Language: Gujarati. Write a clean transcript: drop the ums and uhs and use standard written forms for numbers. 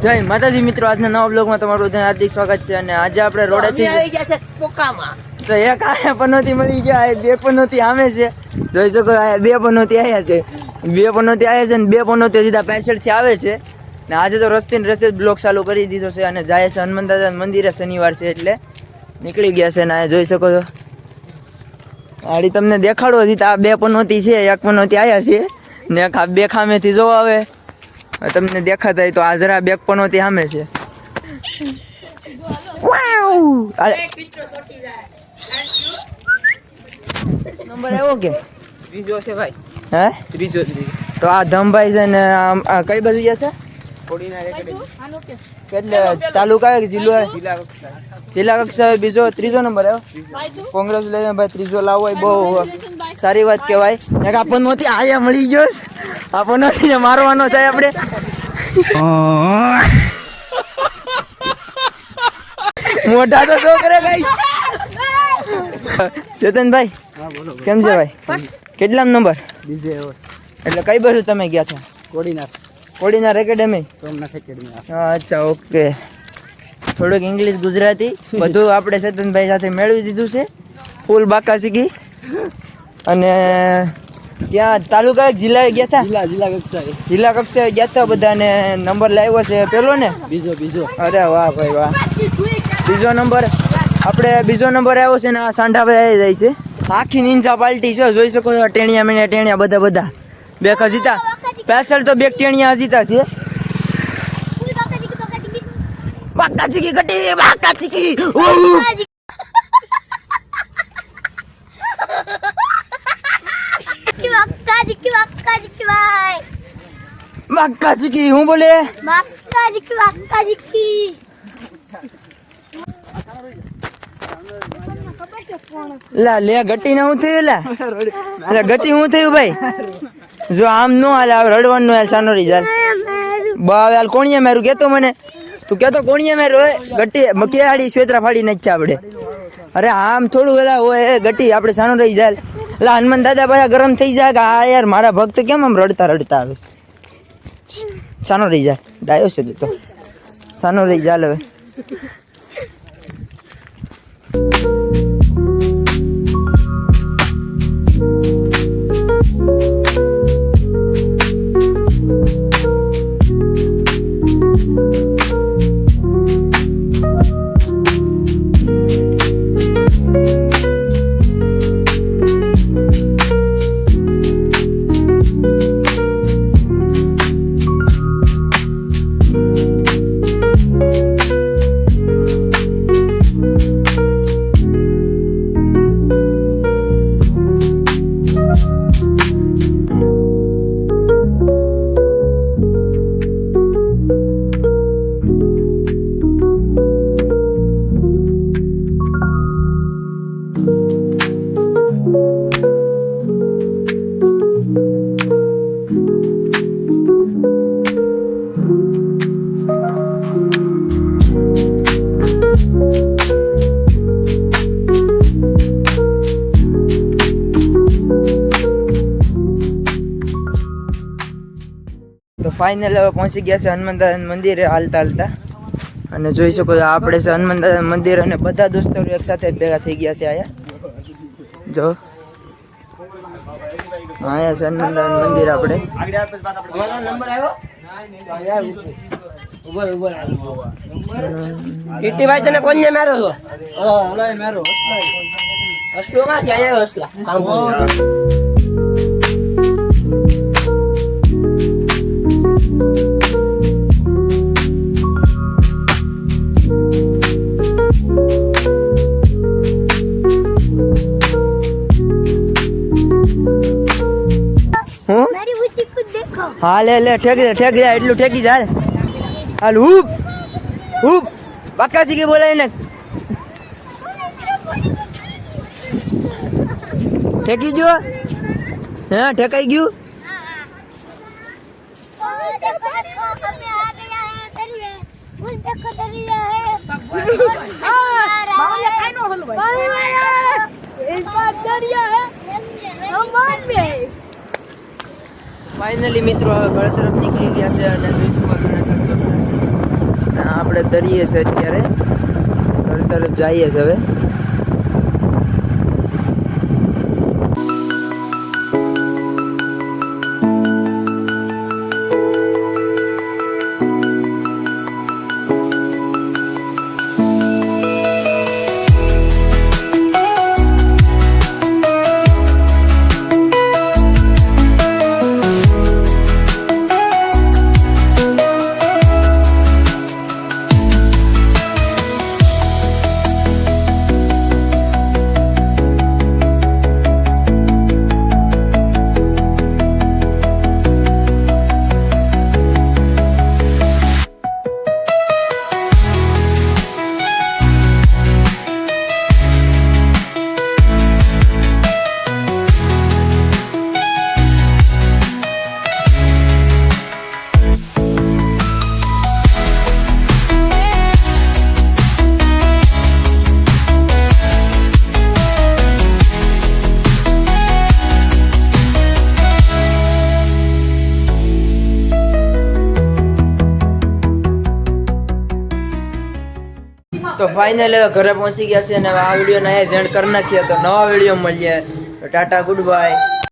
જય માતાજી મિત્રો, આજના નવા બ્લોગમાં તમારું બધાનું હાર્દિક સ્વાગત છે. અને આજે આપણે રોડેથી આવી ગયા છે પોકામાં. તો એક આયા પનોતી મળી ગયા, બે પનોતી આમે છે. જોઈ શકો બે પનોતી આવ્યા છે, ને બે પનોતી સીધા પાછળથી આવે છે. ને આજે તો રસ્તે બ્લોગ ચાલુ કરી દીધો છે અને જાય છે હનુમાન દાદા મંદિરે. શનિવાર છે એટલે નીકળી ગયા છે. ને આ જોઈ શકો છો, આડી તમને દેખાડો હતી. આ બે પનોતી છે, એક પનોતી આવ્યા છે ને એક બે ખામેથી જોવા આવે. તમને દેખાતા હોય તો આ જરા બેક પનોતી સામે છે. નંબર આવ્યો કે ત્રીજો છે ભાઈ. હે ત્રીજો તો આ ધમભાઈ છે ને આ કઈ બાજુ ગયા છે? એટલે તાલુકા કે જિલ્લો? જિલ્લા કક્ષાએ બીજો ત્રીજો નંબર આવ્યો. કોંગ્રેચ્યુલેશન ભાઈ, ત્રીજો લાવો એ બહુ સારી વાત કહેવાય. એક આ પનોતી આયા મળી ગયો છે. આ પનોતીને મારવાનો થાય આપણે. મોઢા તો શું કરે ગાઈસ? ચેતનભાઈ કેમ છે ભાઈ? કેટલા નંબર? બીજે. એટલે કઈ બાજુ તમે ગયા હતા? Kodinar academy, Somnath academy. અચ્છા, ઓકે. થોડુંક ઇંગ્લિશ ગુજરાતી બધું આપણે ચેતનભાઈ સાથે મેળવી દીધું છે. ફૂલ બાકા શીખી. અને ત્યાં તાલુકા જિલ્લા ગયા હતા? જિલ્લા કક્ષાએ ગયા હતા બધા. ને નંબર લાવ્યો છે પેલો ને? બીજો. અરે વાહ ભાઈ વાહ. બીજો નંબર આવ્યો છે ને આ સાંઢાભાઈ આવી જાય છે. આખી નિંજા પાર્ટી છે, જોઈ શકો છો. ટેણિયા મીણિયા ટેણિયા બધા બે જીતા. પેસલ તો બે ટેણિયા જીતા છે. બાકા ચીકી ગટી, બાકા ચીકી. બાકા ચીકી હું બોલે? લા લે ગટી ને હું થયું? લા ગટી હું થયું ભાઈ? જો આમ નો હાલ, રડવાનું હાલ. સાનો રહી ચાલ બા હાલ. કોણીએ મારું કેતો મને, તું કેતો કોણીએ મારું ગટી કેડી સ્વેતરા ફાડી નાખ્યા આપણે. અરે આમ થોડું વેલા હોય ગટી, આપણે સાનો રહી જાય. એટલે હનુમાન દાદા પાછા ગરમ થઈ જાય કે આ યાર મારા ભક્ત કેમ આમ રડતા આવે. સાનો રહી જાય, ડાયો છે તું તો. સાનો રહી જાય હવે. તો ફાઇનલ હવે પહોંચી ગયા છે હનુમાન દાદા મંદિરે હાલતા. અને જોઈ શકો છો આપણે છે હનુમાન દાદા મંદિર. અને બધા દોસ્તો એક સાથે ભેગા થઈ ગયા છે. આયા જો આયા છે હનુમાન દાદા મંદિર આપણે. ભાઈ તને કોણ મારો છો? હસલો માં છે આયા હસલા. હા લે ઠેકી જાય એટલું ઠેકી જાય. હાલ હુપ બાકા શીખી બોલાય ને. ઠેકી ગયો? હા ઠેકાઈ ગયું. ફાઇનલી મિત્રો હવે ઘર તરફ નીકળી ગયા છે અને આપણે તરીએ છે અત્યારે ઘર તરફ જઈએ છે હવે. તો ફાઇનલ હવે ઘરે પહોંચી ગયા છે અને હવે આ વિડીયોને અહીંયા એન્ડ કરી નાખીએ. તો નવા વિડીયો મળીએ. તો ટાટા, ગુડ બાય.